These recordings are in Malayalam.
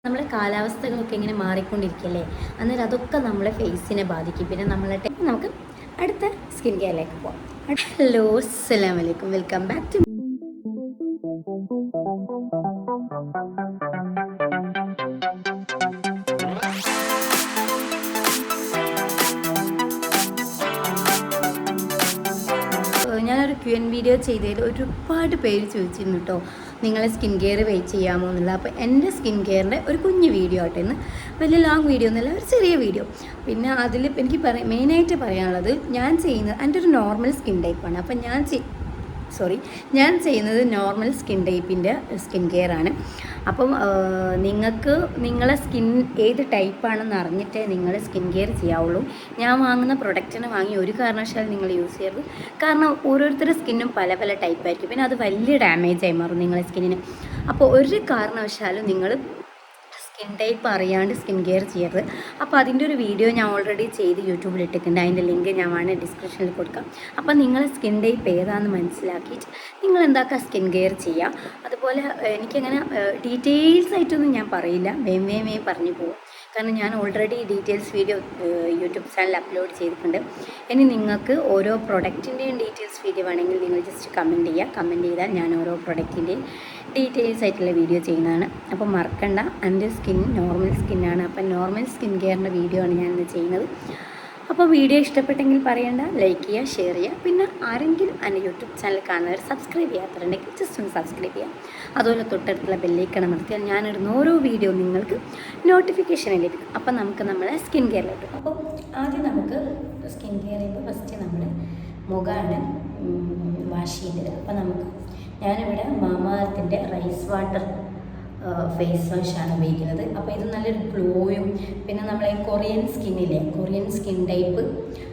നമ്മളെ കാലാവസ്ഥകളൊക്കെ ഇങ്ങനെ മാറിക്കൊണ്ടിരിക്കുകയല്ലേ, അന്നേരം അതൊക്കെ നമ്മളെ ഫേസിനെ ബാധിക്കും. പിന്നെ നമുക്ക് അടുത്ത സ്കിൻ കെയറിലേക്ക് പോകാം. ഹലോ, അസ്സലാമു അലൈക്കും, വെൽക്കം ബാക്ക് ടു ഞാനൊരു Q&A വീഡിയോ ചെയ്തതിൽ ഒരുപാട് പേര് ചോദിച്ചിരുന്നു കേട്ടോ, നിങ്ങളെ സ്കിൻ കെയർ വെയിറ്റ് ചെയ്യാമോ എന്നുള്ള. അപ്പോൾ എൻ്റെ സ്കിൻ കെയറിൻ്റെ ഒരു കുഞ്ഞു വീഡിയോ ആട്ടെ, ഇന്ന് വലിയ ലോങ് വീഡിയോ ഒന്നുമല്ല, ഒരു ചെറിയ വീഡിയോ. പിന്നെ അതിൽ എനിക്ക് മെയിനായിട്ട് പറയാനുള്ളത്, ഞാൻ ചെയ്യുന്നത് എൻ്റെ ഒരു നോർമൽ സ്കിൻ ടൈപ്പാണ്. അപ്പം ഞാൻ ചെയ്യുന്നത് നോർമൽ സ്കിൻ ടൈപ്പിൻ്റെ സ്കിൻ കെയർ ആണ്. അപ്പം നിങ്ങൾക്ക് നിങ്ങളെ സ്കിൻ ഏത് ടൈപ്പാണെന്ന് അറിഞ്ഞിട്ടേ നിങ്ങൾ സ്കിൻ കെയർ ചെയ്യാവുള്ളൂ. ഞാൻ വാങ്ങുന്ന പ്രൊഡക്റ്റിനെ വാങ്ങി ഒരു കാരണവശാലും നിങ്ങൾ യൂസ് ചെയ്യരുത്. കാരണം ഓരോരുത്തരുടെ സ്കിന്നും പല പല ടൈപ്പായിരിക്കും, പിന്നെ അത് വലിയ ഡാമേജായി മാറും നിങ്ങളെ സ്കിന്നിന്. അപ്പോൾ ഒരു കാരണവശാലും നിങ്ങൾ സ്കിൻ ടൈപ്പ് അറിയാണ്ട് സ്കിൻ കെയർ ചെയ്യരുത്. അപ്പോൾ അതിൻ്റെ ഒരു വീഡിയോ ഞാൻ ഓൾറെഡി ചെയ്ത് യൂട്യൂബിൽ ഇട്ടിട്ടുണ്ട്. അതിൻ്റെ ലിങ്ക് ഞാൻ വേണമെങ്കിൽ ഡിസ്ക്രിപ്ഷനിൽ കൊടുക്കാം. അപ്പോൾ നിങ്ങളെ സ്കിൻ ടൈപ്പ് ഏതാണെന്ന് മനസ്സിലാക്കിയിട്ട് നിങ്ങൾ എന്താക്കുക, സ്കിൻ കെയർ ചെയ്യുക. അതുപോലെ എനിക്കങ്ങനെ ഡീറ്റെയിൽസ് ആയിട്ടൊന്നും ഞാൻ പറയില്ല, വേം പറഞ്ഞു പോകും. കാരണം ഞാൻ already details video YouTube channel upload ചെയ്തിട്ടുണ്ട്. ഇനി നിങ്ങൾക്ക് ഓരോ പ്രൊഡക്റ്റിൻ്റെയും ഡീറ്റെയിൽസ് വീഡിയോ വേണമെങ്കിൽ നിങ്ങൾ ജസ്റ്റ് കമൻറ്റ് ചെയ്യുക. കമൻറ്റ് ചെയ്താൽ ഞാൻ ഓരോ പ്രൊഡക്റ്റിൻ്റെയും ഡീറ്റെയിൽസ് ആയിട്ടുള്ള വീഡിയോ ചെയ്യുന്നതാണ്. അപ്പോൾ മറക്കണ്ട, എൻ്റെ സ്കിൻ നോർമൽ സ്കിന്നാണ്. അപ്പം നോർമൽ സ്കിൻ കെയറിൻ്റെ വീഡിയോ ആണ് ഞാനിന്ന് ചെയ്യുന്നത്. അപ്പോൾ വീഡിയോ ഇഷ്ടപ്പെട്ടെങ്കിൽ പറയണ്ട, ലൈക്ക് ചെയ്യുക, ഷെയർ ചെയ്യുക. പിന്നെ ആരെങ്കിലും എൻ്റെ യൂട്യൂബ് ചാനൽ കാണുന്നവർ സബ്സ്ക്രൈബ് ചെയ്യാത്തവരുണ്ടെങ്കിൽ ജസ്റ്റ് ഒന്ന് സബ്സ്ക്രൈബ് ചെയ്യുക. അതുപോലെ തൊട്ടടുത്തുള്ള ബെല്ലൈക്കൺ അമർത്തിയാൽ ഞാനിടുന്ന ഓരോ വീഡിയോ നിങ്ങൾക്ക് നോട്ടിഫിക്കേഷൻ ലഭിക്കും. അപ്പോൾ നമുക്ക് നമ്മളെ സ്കിൻ കെയറിലോട്ട്. അപ്പോൾ ആദ്യം നമുക്ക് സ്കിൻ കെയർ ചെയ്യുമ്പോൾ ഫസ്റ്റ് നമ്മൾ മുഖമാണ് വാഷ് ചെയ്തത്. അപ്പോൾ ഞാനിവിടെ മാമാഅർത്തിൻ്റെ റൈസ് വാട്ടർ ഫേസ് വാഷാണ് ഉപയോഗിക്കുന്നത്. അപ്പോൾ ഇത് നല്ലൊരു ഗ്ലോയും, പിന്നെ നമ്മളെ കൊറിയൻ സ്കിൻ ടൈപ്പ്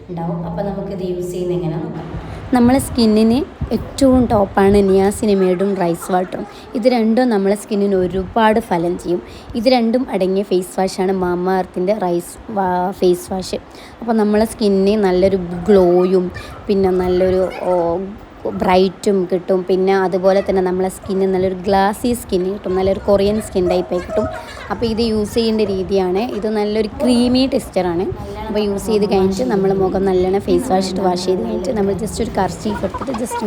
ഉണ്ടാവും. അപ്പോൾ നമുക്കിത് യൂസ് ചെയ്യുന്നത് എങ്ങനെയാണെന്ന് നോക്കാം. നമ്മളെ സ്കിന്നിന് ഏറ്റവും ടോപ്പാണ് നിയാസിനിമേഡും റൈസ് വാട്ടറും. ഇത് രണ്ടും നമ്മളെ സ്കിന്നിന് ഒരുപാട് ഫലം ചെയ്യും. ഇത് രണ്ടും അടങ്ങിയ ഫേസ് വാഷാണ് മാമാഅർത്തിൻ്റെ ഫേസ് വാഷ്. അപ്പോൾ നമ്മളെ സ്കിന്നിന് നല്ലൊരു ഗ്ലോയും പിന്നെ നല്ലൊരു ബ്രൈറ്റും കിട്ടും. പിന്നെ അതുപോലെ തന്നെ നമ്മളെ സ്കിന്നിന് നല്ലൊരു ഗ്ലാസി സ്കിൻ കിട്ടും, നല്ലൊരു കൊറിയൻ സ്കിൻ ടൈപ്പായി കിട്ടും. അപ്പോൾ ഇത് യൂസ് ചെയ്യേണ്ട രീതിയാണ്, ഇത് നല്ലൊരു ക്രീമി ടെക്സ്ചറാണ്. അപ്പോൾ യൂസ് ചെയ്ത് കഴിഞ്ഞിട്ട് നമ്മൾ മുഖം നല്ലോണം ഫേസ് വാഷ് ഇട്ട് വാഷ് ചെയ്ത് കഴിഞ്ഞിട്ട് നമ്മൾ ജസ്റ്റ് ഒരു കർച്ചീഫ് എടുത്തിട്ട് ജസ്റ്റ്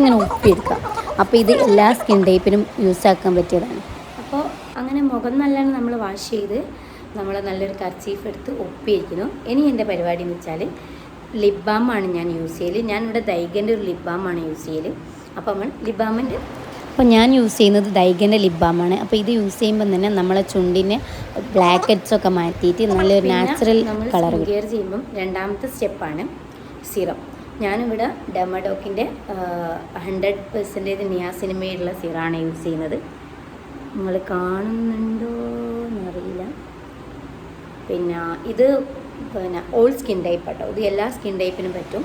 ഇങ്ങനെ ഒപ്പിയെടുക്കുക. അപ്പോൾ ഇത് എല്ലാ സ്കിൻ ടൈപ്പിനും യൂസ് ആക്കാൻ പറ്റിയതാണ്. അപ്പോൾ അങ്ങനെ മുഖം നല്ലോണം നമ്മൾ വാഷ് ചെയ്ത് നമ്മൾ നല്ലൊരു കർച്ചീഫ് എടുത്ത് ഒപ്പിയിരിക്കുന്നു. ഇനി എൻ്റെ പരിപാടി എന്ന് വെച്ചാൽ ലിപ് ബാമാണ് ഞാൻ യൂസ് ചെയ്യൽ. ഞാനിവിടെ ദൈഗൻ്റെ ഒരു ലിപ് ബാമാണ് യൂസ് ചെയ്യൽ. അപ്പോൾ ഞാൻ യൂസ് ചെയ്യുന്നത് ദൈഗൻ്റെ ലിപ് ബാമാണ്. അപ്പോൾ ഇത് യൂസ് ചെയ്യുമ്പോൾ തന്നെ നമ്മളെ ചുണ്ടിന് ബ്ലാക്ക് ഹെഡ്സൊക്കെ മാറ്റിയിട്ട് നല്ലൊരു നാച്ചുറൽ കളർ കെയർ ചെയ്യുമ്പം രണ്ടാമത്തെ സ്റ്റെപ്പാണ് സിറം. ഞാനിവിടെ ഡെമഡോക്കിൻ്റെ 100% നിയാസിനിമേഡുള്ള സിറാണ് യൂസ് ചെയ്യുന്നത്. നിങ്ങൾ കാണുന്നുണ്ടോ എന്നറിയില്ല. പിന്നെ ഇത് ഓൾ സ്കിൻ ടൈപ്പ് കേട്ടോ, ഇത് എല്ലാ സ്കിൻ ടൈപ്പിനും പറ്റും.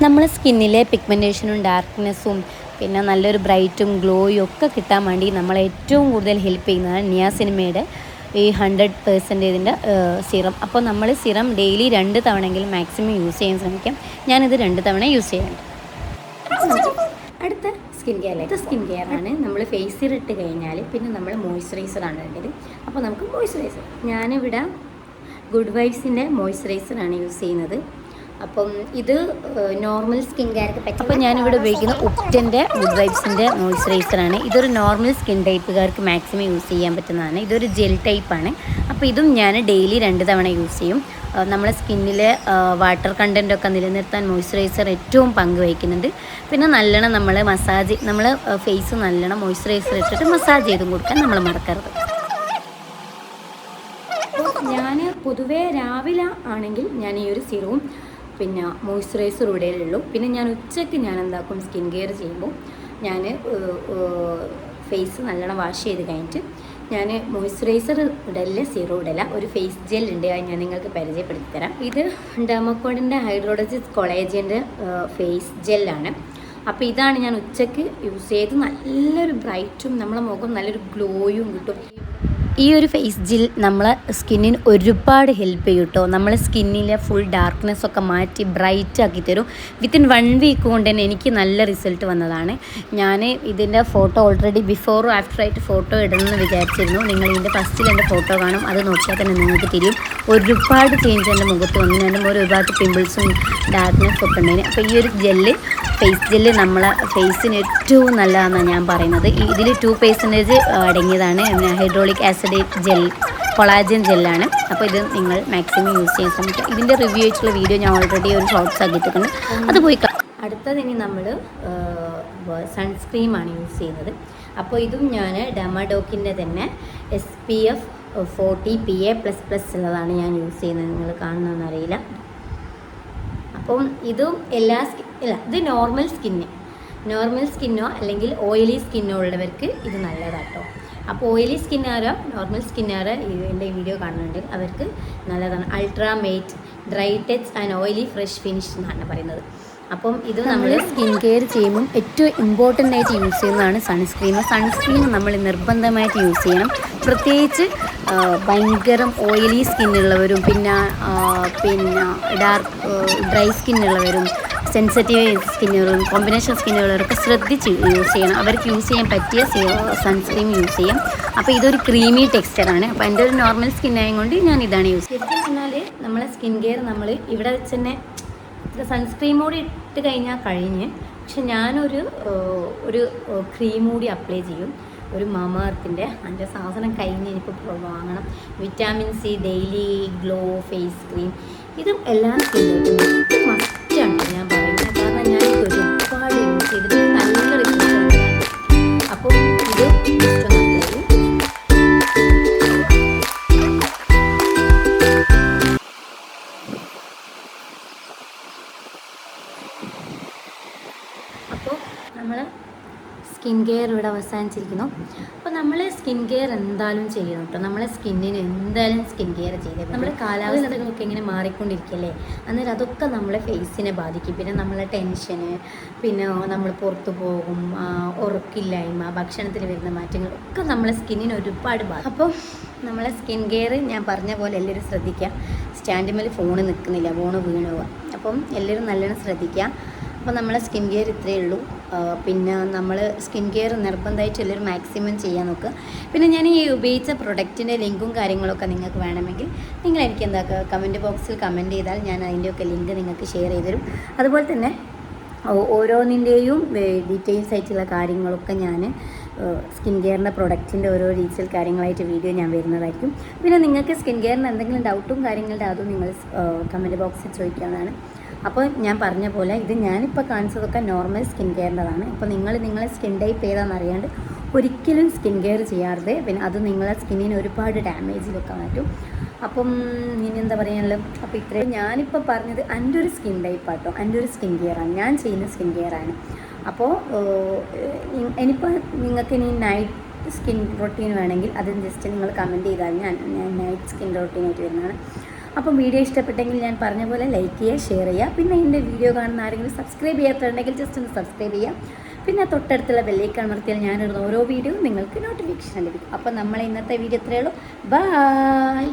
നമ്മളെ സ്കിന്നിലെ പിഗ്മെൻറ്റേഷനും ഡാർക്ക്നെസ്സും പിന്നെ നല്ലൊരു ബ്രൈറ്റും ഗ്ലോയും ഒക്കെ കിട്ടാൻ വേണ്ടി നമ്മളെ ഏറ്റവും കൂടുതൽ ഹെൽപ്പ് ചെയ്യുന്നതാണ് നിയാസിനിമയുടെ ഈ 100%ൻ്റെ സിറം. അപ്പോൾ നമ്മൾ സിറം ഡെയിലി 2 തവണയെങ്കിലും മാക്സിമം യൂസ് ചെയ്യാൻ ശ്രമിക്കാം. ഞാനിത് 2 തവണ യൂസ് ചെയ്യുന്നുണ്ട്. അടുത്ത സ്കിൻ കെയറാണ്. നമ്മൾ ഫേസിൽ ഇട്ട് കഴിഞ്ഞാൽ പിന്നെ നമ്മൾ മോയ്സ്ചറൈസറാണ് വേണ്ടത്. അപ്പോൾ നമുക്ക് മോയ്സ്ചറൈസർ, ഞാനിവിടെ ഗുഡ് വൈബ്സിൻ്റെ മോയ്സ്ചറൈസറാണ് യൂസ് ചെയ്യുന്നത്. അപ്പം ഇത് നോർമൽ സ്കിൻ കെയർക്ക് പറ്റും. അപ്പോൾ ഞാനിവിടെ ഉപയോഗിക്കുന്ന ഉപ്റ്റൻ്റെ ഗുഡ് വൈബ്സിൻ്റെ മോയ്സ്ചറൈസറാണ്. ഇതൊരു നോർമൽ സ്കിൻ ടൈപ്പുകാർക്ക് മാക്സിമം യൂസ് ചെയ്യാൻ പറ്റുന്നതാണ്. ഇതൊരു ജെൽ ടൈപ്പാണ്. അപ്പോൾ ഇതും ഞാൻ ഡെയിലി 2 തവണ യൂസ് ചെയ്യും. നമ്മളെ സ്കിന്നിലെ വാട്ടർ കണ്ടൻറ്റൊക്കെ നിലനിർത്താൻ മോയ്സ്ചറൈസർ ഏറ്റവും പങ്ക് വഹിക്കുന്നുണ്ട്. പിന്നെ നല്ലോണം നമ്മൾ ഫേസ് നല്ലോണം മോയ്സ്ചറൈസർ ഇട്ടിട്ട് മസാജ് ചെയ്തും കൊടുക്കാൻ നമ്മൾ മറക്കരുത്. ഞാൻ പൊതുവേ രാവിലെ ആണെങ്കിൽ ഞാൻ ഈ ഒരു സിറവും പിന്നെ മോയ്സ്ചറൈസർ ഇടയിലുള്ളൂ. പിന്നെ ഞാൻ ഉച്ചയ്ക്ക് ഞാൻ എന്താക്കും, സ്കിൻ കെയർ ചെയ്യുമ്പോൾ ഞാൻ ഫേസ് നല്ലോണം വാഷ് ചെയ്ത് കഴിഞ്ഞിട്ട് ഞാൻ മോയ്സ്ചറൈസർ ഇടലില്ല, സിറോ ഇടല, ഒരു ഫേസ് ജെൽ ഉണ്ട്, അത് ഞാൻ നിങ്ങൾക്ക് പരിചയപ്പെടുത്തി തരാം. ഇത് ഡെർമക്കോഡിൻ്റെ ഹൈഡ്രോളജിസ് കൊളേജൻ്റെ ഫേസ് ജെല്ലാണ്. അപ്പോൾ ഇതാണ് ഞാൻ ഉച്ചയ്ക്ക് യൂസ് ചെയ്ത് നല്ലൊരു ബ്രൈറ്റും നമ്മളെ മുഖം നല്ലൊരു ഗ്ലോയും കിട്ടും. ഈ ഒരു ഫേസ് ജെൽ നമ്മളെ സ്കിന്നിന് ഒരുപാട് ഹെൽപ്പ് ചെയ്യും കേട്ടോ. നമ്മളെ സ്കിന്നിലെ ഫുൾ ഡാർക്ക്നെസ്സൊക്കെ മാറ്റി ബ്രൈറ്റ് ആക്കി തരും. വിത്തിൻ 1 വീക്ക് കൊണ്ട് തന്നെ എനിക്ക് നല്ല റിസൾട്ട് വന്നതാണ്. ഞാൻ ഇതിൻ്റെ ഫോട്ടോ ഓൾറെഡി ബിഫോറും ആഫ്റ്ററായിട്ട് ഫോട്ടോ ഇടണമെന്ന് വിചാരിച്ചിരുന്നു. നിങ്ങൾ ഇതിൻ്റെ ഫസ്റ്റിൽ എൻ്റെ ഫോട്ടോ കാണും, അത് നോക്കിയാൽ തന്നെ നിങ്ങൾക്ക് തിരിയും. ഒരുപാട് ചേഞ്ച് എൻ്റെ മുഖത്ത് വന്നു. എൻ്റെ മുഖം ഒരുപാട് പിമ്പിൾസും ഡാർക്ക്നെസ്സും ഒക്കെ ഉണ്ടായിരുന്നു. അപ്പോൾ ഈ ഒരു ഫേസ് ജെല്ല് നമ്മളെ ഫേസിന് ഏറ്റവും നല്ലതാണെന്നാണ് ഞാൻ പറയുന്നത്. ഇതിൽ 2% അടങ്ങിയതാണ് ഹൈഡ്രോളിക് ആസിഡ് ജെൽ, കൊളാജൻ ജെല്ലാണ്. അപ്പോൾ ഇത് നിങ്ങൾ മാക്സിമം യൂസ് ചെയ്യാൻ ശ്രമിക്കുക. ഇതിൻ്റെ റിവ്യൂ ആയിട്ടുള്ള വീഡിയോ ഞാൻ ഓൾറെഡി ഒരു ഷോർട്സ് ആക്കിയിട്ടുണ്ട്, അത് പോയി അടുത്തത് ഇനി നമ്മൾ സൺസ്ക്രീമാണ് യൂസ് ചെയ്യുന്നത്. അപ്പോൾ ഇതും ഞാൻ ഡെർമാഡോക്കിൻ്റെ തന്നെ SPF 40 PA++ ഉള്ളതാണ് ഞാൻ യൂസ് ചെയ്യുന്നത്. നിങ്ങൾ കാണുന്നതെന്നറിയില്ല. അപ്പം ഇതും ഇത് നോർമൽ സ്കിന്നോ അല്ലെങ്കിൽ ഓയിലി സ്കിന്നോ ഉള്ളവർക്ക് ഇത് നല്ലതാട്ടോ. അപ്പോൾ ഓയിലി സ്കിന്നാരോ നോർമൽ സ്കിന്നാരോ എൻ്റെ വീഡിയോ കാണുന്നുണ്ട്, അവർക്ക് നല്ലതാണ്. Ultra made dry touch and oily fresh finish എന്നാണ് പറയുന്നത്. അപ്പം ഇത് നമ്മൾ സ്കിൻ കെയർ ചെയ്യുമ്പം ഏറ്റവും ഇമ്പോർട്ടൻ്റ് ആയിട്ട് യൂസ് ചെയ്യുന്നതാണ് സൺസ്ക്രീൻ നമ്മൾ നിർബന്ധമായിട്ട് യൂസ് ചെയ്യണം. പ്രത്യേകിച്ച് ഭയങ്കര ഓയിലി സ്കിന്നുള്ളവരും പിന്നെ ഡ്രൈ സ്കിന്നുള്ളവരും സെൻസിറ്റീവ് സ്കിന്നുകളും കോമ്പിനേഷൻ സ്കിന്നുള്ളവരൊക്കെ ശ്രദ്ധിച്ച് യൂസ് ചെയ്യണം. അവർക്ക് യൂസ് ചെയ്യാൻ പറ്റിയ സൺസ്ക്രീൻ യൂസ് ചെയ്യാം. അപ്പോൾ ഇതൊരു ക്രീമി ടെക്സ്ചറാണ്. അപ്പോൾ എൻ്റെ ഒരു നോർമൽ സ്കിന്നായതുകൊണ്ട് ഞാൻ ഇതാണ് യൂസ് ചെയ്യുന്നത്. ശരിക്കും പറഞ്ഞാൽ നമ്മളെ സ്കിൻ കെയർ നമ്മൾ ഇവിടെ വെച്ച് തന്നെ സൺസ്ക്രീൻ കൂടി ഇട്ട് കഴിഞ്ഞ്, പക്ഷെ ഞാനൊരു ക്രീം കൂടി അപ്ലൈ ചെയ്യും, ഒരു മാമാർത്തിൻ്റെ. അതിൻ്റെ സാധനം കഴിഞ്ഞ് എനിക്കിപ്പോൾ വാങ്ങണം. Vitamin C daily glow face cream. ഇതും എല്ലാ സ്കിന്നിലും മസ്റ്റാണ് ഞാൻ പറയുന്നത്. കാരണം ഞാൻ ഇത് ഒരുപാട് യൂസ് ചെയ്തിട്ട് നല്ല റിസൾട്ട്. അപ്പോൾ ഇത് ഇഷ്ടം അപ്ലൈ ചെയ്യും. അപ്പോൾ നമ്മൾ സ്കിൻ കെയർ ഇവിടെ അവസാനിച്ചിരിക്കുന്നു. അപ്പോൾ നമ്മൾ സ്കിൻ കെയർ എന്തായാലും ചെയ്യണം കേട്ടോ. നമ്മളെ സ്കിന്നിന് എന്തായാലും സ്കിൻ കെയർ ചെയ്തേ. നമ്മുടെ കാലാവസ്ഥകളൊക്കെ ഇങ്ങനെ മാറിക്കൊണ്ടിരിക്കുകയല്ലേ, അന്നേരം അതൊക്കെ നമ്മളെ ഫേസിനെ ബാധിക്കും. പിന്നെ നമ്മളെ ടെൻഷന്, പിന്നെ നമ്മൾ പുറത്തു പോകും, ഉറക്കില്ലായ്മ, ഭക്ഷണത്തിൽ വരുന്ന മാറ്റങ്ങളൊക്കെ നമ്മളെ സ്കിന്നിന് ഒരുപാട് ബാധിക്കും. അപ്പോൾ നമ്മളെ സ്കിൻ കെയർ ഞാൻ പറഞ്ഞ പോലെ എല്ലാവരും ശ്രദ്ധിക്കുക. സ്റ്റാൻഡിന്മേൽ ഫോണ് നിൽക്കുന്നില്ല, ഫോണ് വീണ് പോവുക. അപ്പം എല്ലാവരും നല്ലോണം ശ്രദ്ധിക്കുക. അപ്പോൾ നമ്മളെ സ്കിൻ കെയർ ഇത്രയേ ഉള്ളൂ. പിന്നെ നമ്മൾ സ്കിൻ കെയർ നിർബന്ധമായിട്ട് എല്ലാവരും മാക്സിമം ചെയ്യാൻ നോക്കുക. പിന്നെ ഞാൻ ഈ ഉപയോഗിച്ച പ്രൊഡക്റ്റിൻ്റെ ലിങ്കും കാര്യങ്ങളൊക്കെ നിങ്ങൾക്ക് വേണമെങ്കിൽ നിങ്ങൾ എനിക്ക് കമൻറ്റ് ബോക്സിൽ കമൻറ്റ് ചെയ്താൽ ഞാൻ അതിൻ്റെയൊക്കെ ലിങ്ക് നിങ്ങൾക്ക് ഷെയർ ചെയ്ത് തരും. അതുപോലെ തന്നെ ഓരോന്നിൻ്റെയും ഡീറ്റെയിൽസ് ആയിട്ടുള്ള കാര്യങ്ങളൊക്കെ ഞാൻ സ്കിൻ കെയറിൻ്റെ പ്രൊഡക്റ്റിൻ്റെ ഓരോ ഡീറ്റെയിൽ കാര്യങ്ങളായിട്ട് വീഡിയോ ഞാൻ വരുന്നതായിരിക്കും. പിന്നെ നിങ്ങൾക്ക് സ്കിൻ കെയറിന് എന്തെങ്കിലും ഡൗട്ടും കാര്യങ്ങളുടെ അതും നിങ്ങൾ കമൻറ്റ് ബോക്സിൽ ചോദിക്കാവുന്നതാണ്. അപ്പോൾ ഞാൻ പറഞ്ഞ പോലെ ഇത് ഞാനിപ്പോൾ കാണിച്ചതൊക്കെ നോർമൽ സ്കിൻ കെയറിൻ്റെതാണ്. അപ്പോൾ നിങ്ങളെ സ്കിൻ ടൈപ്പ് ഏതാണെന്ന് അറിയാണ്ട് ഒരിക്കലും സ്കിൻ കെയർ ചെയ്യാറുണ്ട്. പിന്നെ അത് നിങ്ങളെ സ്കിന്നിന് ഒരുപാട് ഡാമേജിലൊക്കെ മാറ്റും. അപ്പം ഇനി എന്താ പറയാനുള്ളത്. അപ്പോൾ ഇത്രയും ഞാനിപ്പോൾ പറഞ്ഞത് എൻ്റെ ഒരു സ്കിൻ ടൈപ്പാട്ടോ, എൻ്റെ ഒരു സ്കിൻ കെയറാണ്, ഞാൻ ചെയ്യുന്ന സ്കിൻ കെയറാണ്. അപ്പോൾ ഇനിയിപ്പോൾ നിങ്ങൾക്ക് ഇനി നൈറ്റ് സ്കിൻ റൊട്ടീൻ വേണമെങ്കിൽ അത് ജസ്റ്റ് നിങ്ങൾ കമൻറ്റ് ചെയ്താൽ ഞാൻ നൈറ്റ് സ്കിൻ റൊട്ടീനായിട്ട് വരുന്നതാണ്. അപ്പം വീഡിയോ ഇഷ്ടപ്പെട്ടെങ്കിൽ ഞാൻ പറഞ്ഞ പോലെ ലൈക്ക് ചെയ്യുക, ഷെയർ ചെയ്യുക. പിന്നെ എൻ്റെ വീഡിയോ കാണുന്ന ആരെങ്കിലും സബ്സ്ക്രൈബ് ചെയ്യാത്തുണ്ടെങ്കിൽ ജസ്റ്റ് ഒന്ന് സബ്സ്ക്രൈബ് ചെയ്യുക. പിന്നെ തൊട്ടടുത്തുള്ള ബെല്ലൈക്കൺ അമർത്തിയാൽ ഞാനിടുന്ന ഓരോ വീഡിയോയും നിങ്ങൾക്ക് നോട്ടിഫിക്കേഷൻ ലഭിക്കും. അപ്പോൾ നമ്മളെ ഇന്നത്തെ വീഡിയോ ഇത്രയേ ഉള്ളൂ. ബൈ.